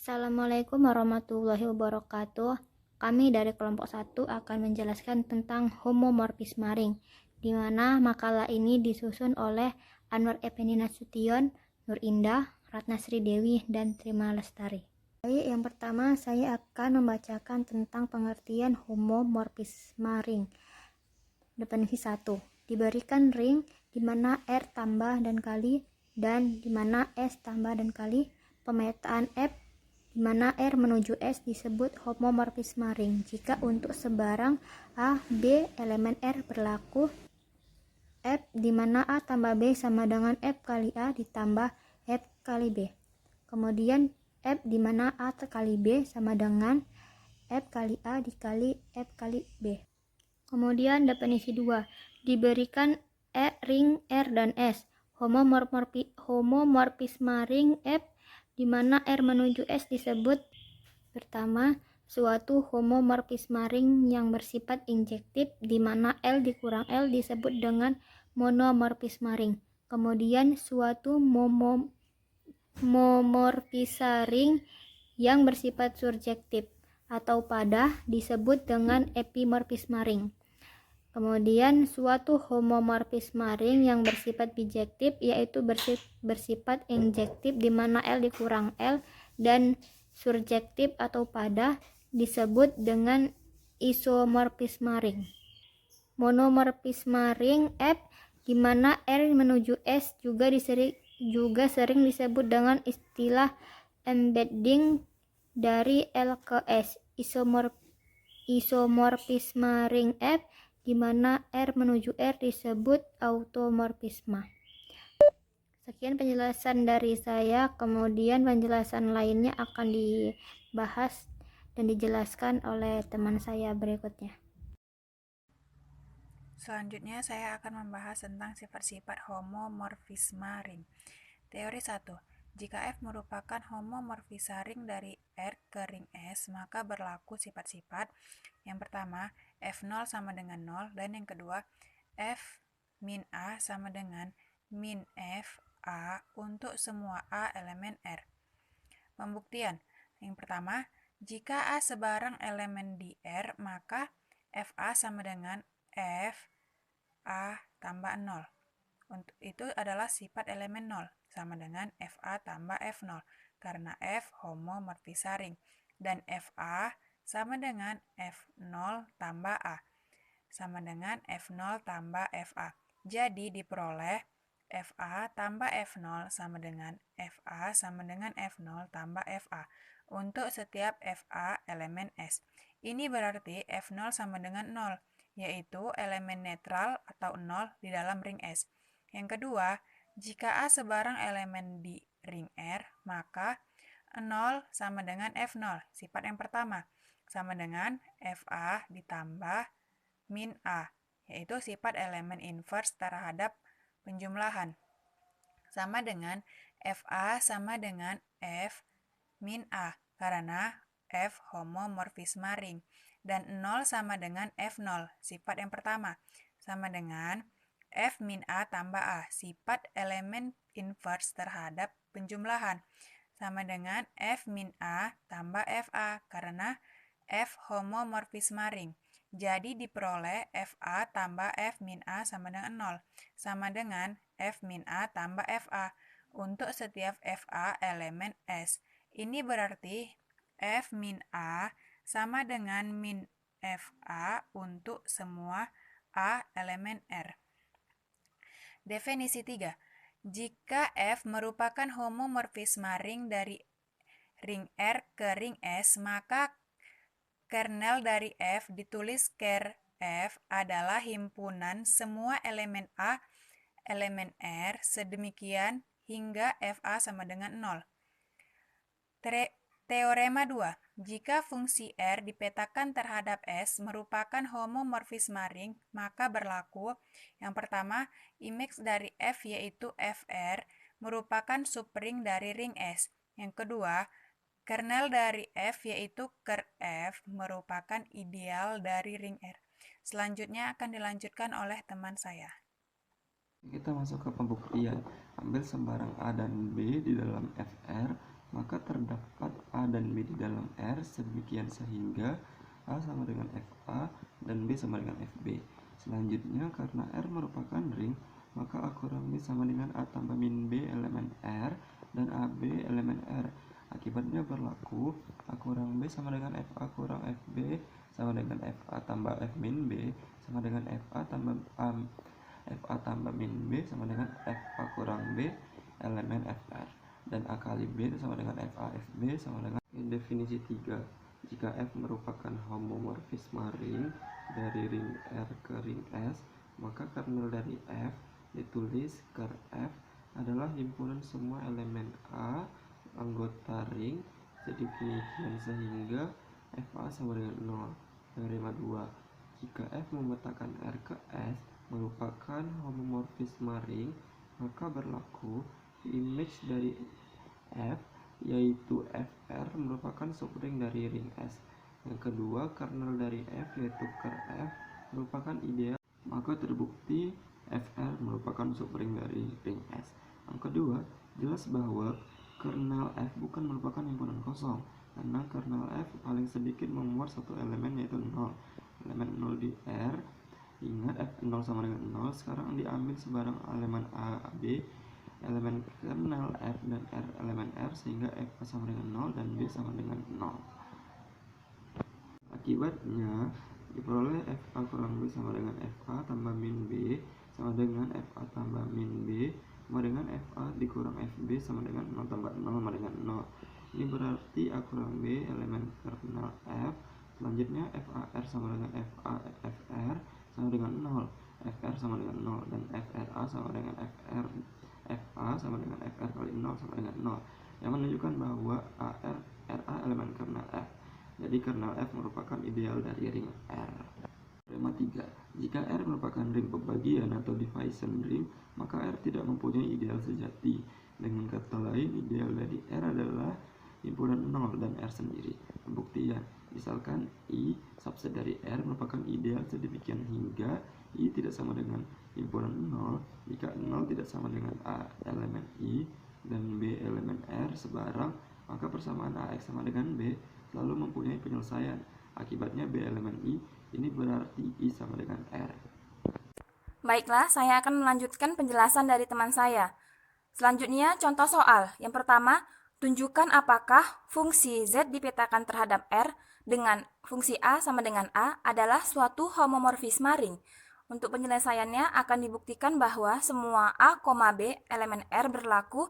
Assalamualaikum warahmatullahi wabarakatuh. Kami dari kelompok 1 akan menjelaskan tentang homomorfisme ring, di mana makalah ini disusun oleh Anwar Effendi Nasution, Nur Indah, Ratna Sri Dewi, dan Trima Lestari. Baik, yang pertama saya akan membacakan tentang pengertian homomorfisme ring. Definisi 1. Diberikan ring di mana R tambah dan kali dan di mana S tambah dan kali pemetaan F di mana R menuju S disebut homomorfisme ring jika untuk sebarang A, B elemen R berlaku F di mana A tambah B sama dengan F kali A ditambah F kali B. Kemudian F di mana A kali B sama dengan F kali A dikali F kali B. Kemudian definisi 2. Diberikan ring R dan S. Homomorfisme ring F di mana R menuju S disebut pertama suatu homomorfisme ring yang bersifat injektif di mana L dikurang L disebut dengan monomorfisme ring. Kemudian suatu homomorfisme ring yang bersifat surjektif atau padah disebut dengan epimorfisme ring. Kemudian suatu homomorfisme ring yang bersifat bijektif yaitu bersifat injektif di mana L dikurang L, dan surjektif atau padah disebut dengan isomorfisme ring. Monomorfisme ring F di mana R menuju S juga sering disebut dengan istilah embedding dari L ke S. Isomorfisme ring F di mana R menuju R disebut automorfisme. Sekian penjelasan dari saya, kemudian penjelasan lainnya akan dibahas dan dijelaskan oleh teman saya berikutnya. Selanjutnya saya akan membahas tentang sifat-sifat homomorfisme ring. Teori 1. Jika F merupakan homomorfisme ring dari R ke ring S, maka berlaku sifat-sifat. Yang pertama, F0 sama dengan 0, dan yang kedua, F min A sama dengan min F A untuk semua A elemen R. Pembuktian. Yang pertama, jika A sebarang elemen di R, maka FA sama dengan F A tambah 0. Untuk itu adalah sifat elemen 0 sama dengan FA tambah F0 karena F homomorfisme ring, dan FA sama dengan F0 tambah A sama dengan F0 tambah FA. Jadi diperoleh FA tambah F0 sama dengan FA sama dengan F0 tambah FA untuk setiap FA elemen S. Ini berarti F0 sama dengan 0, yaitu elemen netral atau 0 di dalam ring S. Yang kedua, jika A sebarang elemen di ring R, maka 0 sama dengan F0, sifat yang pertama, sama dengan FA ditambah min A, yaitu sifat elemen inverse terhadap penjumlahan, sama dengan FA sama dengan F min A, karena F homomorfisme ring, dan 0 sama dengan F0, sifat yang pertama, sama dengan F min A tambah A, sifat elemen inverse terhadap penjumlahan, sama dengan F min A tambah FA, karena F homomorfisme ring. Jadi diperoleh FA tambah F min A sama dengan 0, sama dengan F min A tambah FA untuk setiap FA elemen S. Ini berarti F min A sama dengan min FA untuk semua A elemen R. Definisi 3. Jika F merupakan homomorfisme ring dari ring R ke ring S, maka kernel dari F ditulis ker F adalah himpunan semua elemen A elemen R sedemikian hingga FA sama dengan 0. Teorema 2. Jika fungsi R dipetakan terhadap S merupakan homomorfisme ring, maka berlaku yang pertama, image dari F yaitu FR merupakan subring dari ring S. Yang kedua, kernel dari F yaitu ker F merupakan ideal dari ring R. Selanjutnya akan dilanjutkan oleh teman saya. Kita masuk ke pembuktian. Ambil sembarang A dan B di dalam FR, maka terdapat A A dan B di dalam R sedemikian sehingga A sama dengan FA dan B sama dengan FB. Selanjutnya, karena R merupakan ring, maka A kurang B sama dengan A tambah min B elemen R dan AB elemen R. Akibatnya berlaku A kurang B sama dengan FA kurang FB sama dengan FA tambah F min B sama dengan FA tambah min B sama dengan FA kurang B elemen FR. Dan A kali B itu sama dengan FA FB sama dengan definisi 3. Jika F merupakan homomorfisme ring dari ring R ke ring S, maka kernel dari F ditulis ker F adalah himpunan semua elemen A anggota ring sedemikian sehingga FA sama dengan 0. Teorema 2. Jika F memetakan R ke S merupakan homomorfisme ring, maka berlaku image dari F yaitu FR merupakan subring dari ring S. Yang kedua, kernel dari F yaitu ker F merupakan ideal, maka terbukti FR merupakan subring dari ring S. Yang kedua, jelas bahwa kernel F bukan merupakan himpunan kosong, karena kernel F paling sedikit memuat satu elemen yaitu 0. Elemen 0 di R, ingat F0 sama dengan 0, sekarang diambil sebarang elemen A, B, elemen kernel F dan R elemen R, sehingga F sama dengan 0 dan B sama dengan 0. Akibatnya diperoleh FA kurang B sama dengan FA tambah min B sama dengan FA tambah min B sama dengan FA dikurang FB sama dengan 0 tambah 0 sama dengan 0. Ini berarti A kurang B elemen kernel F. Selanjutnya FAR sama dengan FR sama dengan 0, FR sama dengan 0, dan FRA sama dengan FA sama dengan FR kali 0 sama dengan 0, yang menunjukkan bahwa RA elemen kernel F. Jadi kernel F merupakan ideal dari ring R. Teorema 3. Jika R merupakan ring pembagian atau division ring, maka R tidak mempunyai ideal sejati. Dengan kata lain, ideal dari R adalah himpunan 0 dan R sendiri. Pembuktian, misalkan I subset dari R merupakan ideal sedemikian hingga I tidak sama dengan himpunan 0 jika 0 tidak sama dengan A elemen I dan B elemen R sebarang, maka persamaan AX sama dengan B selalu mempunyai penyelesaian. Akibatnya B elemen I ini berarti I sama dengan R. Baiklah, saya akan melanjutkan penjelasan dari teman saya. Selanjutnya, contoh soal. Yang pertama, tunjukkan apakah fungsi Z dipetakan terhadap R dengan fungsi A sama dengan A adalah suatu homomorfisme ring. Untuk penyelesaiannya akan dibuktikan bahwa semua A, B elemen R berlaku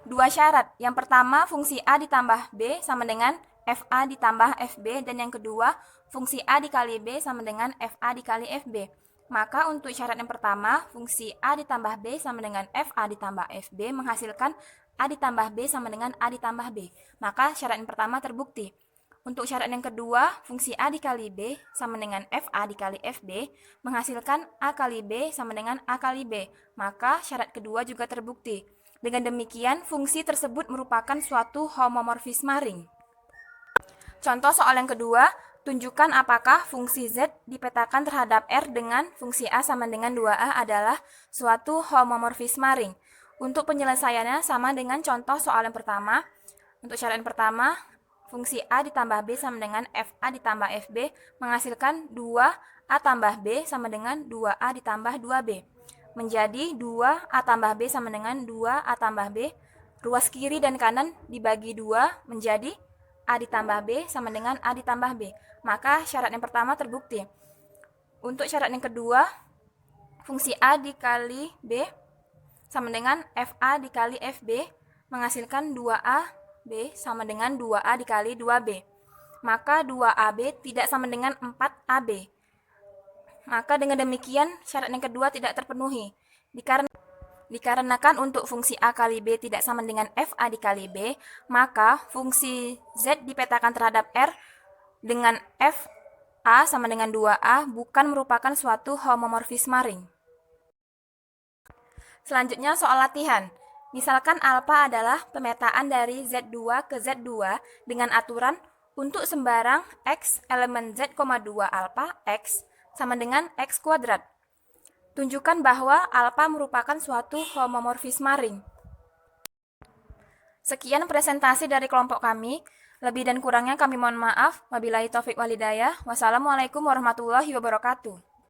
dua syarat. Yang pertama, fungsi A ditambah B sama dengan FA ditambah FB, dan yang kedua, fungsi A dikali B sama dengan FA dikali FB. Maka untuk syarat yang pertama, fungsi A ditambah B sama dengan FA ditambah FB menghasilkan A ditambah B sama dengan A ditambah B. Maka syarat yang pertama terbukti. Untuk syarat yang kedua, fungsi A dikali B sama dengan FA dikali FB menghasilkan A kali B sama dengan A kali B. Maka syarat kedua juga terbukti. Dengan demikian, fungsi tersebut merupakan suatu homomorfisme ring. Contoh soal yang kedua, tunjukkan apakah fungsi Z dipetakan terhadap R dengan fungsi A sama dengan 2A adalah suatu homomorfisme ring. Untuk penyelesaiannya sama dengan contoh soal yang pertama. Untuk syarat yang pertama, fungsi A ditambah B sama dengan FA ditambah FB menghasilkan 2A tambah B sama dengan 2A ditambah 2B. Menjadi 2A tambah B sama dengan 2A tambah B. Ruas kiri dan kanan dibagi 2 menjadi A ditambah B sama dengan A ditambah B. Maka syarat yang pertama terbukti. Untuk syarat yang kedua, fungsi A dikali B sama dengan FA dikali FB menghasilkan 2A B sama dengan 2A dikali 2B. Maka 2AB tidak sama dengan 4AB. Maka dengan demikian syarat yang kedua tidak terpenuhi. Dikarenakan untuk fungsi A kali B tidak sama dengan FA dikali B, maka fungsi Z dipetakan terhadap R dengan FA sama dengan 2A bukan merupakan suatu homomorfisme ring. Selanjutnya soal latihan. Misalkan alfa adalah pemetaan dari Z2 ke Z2 dengan aturan untuk sembarang X elemen Z, 2 alfa X sama dengan X kuadrat. Tunjukkan bahwa alfa merupakan suatu homomorfisme ring. Sekian presentasi dari kelompok kami. Lebih dan kurangnya kami mohon maaf. Wabillahi taufik walhidayah. Wassalamualaikum warahmatullahi wabarakatuh.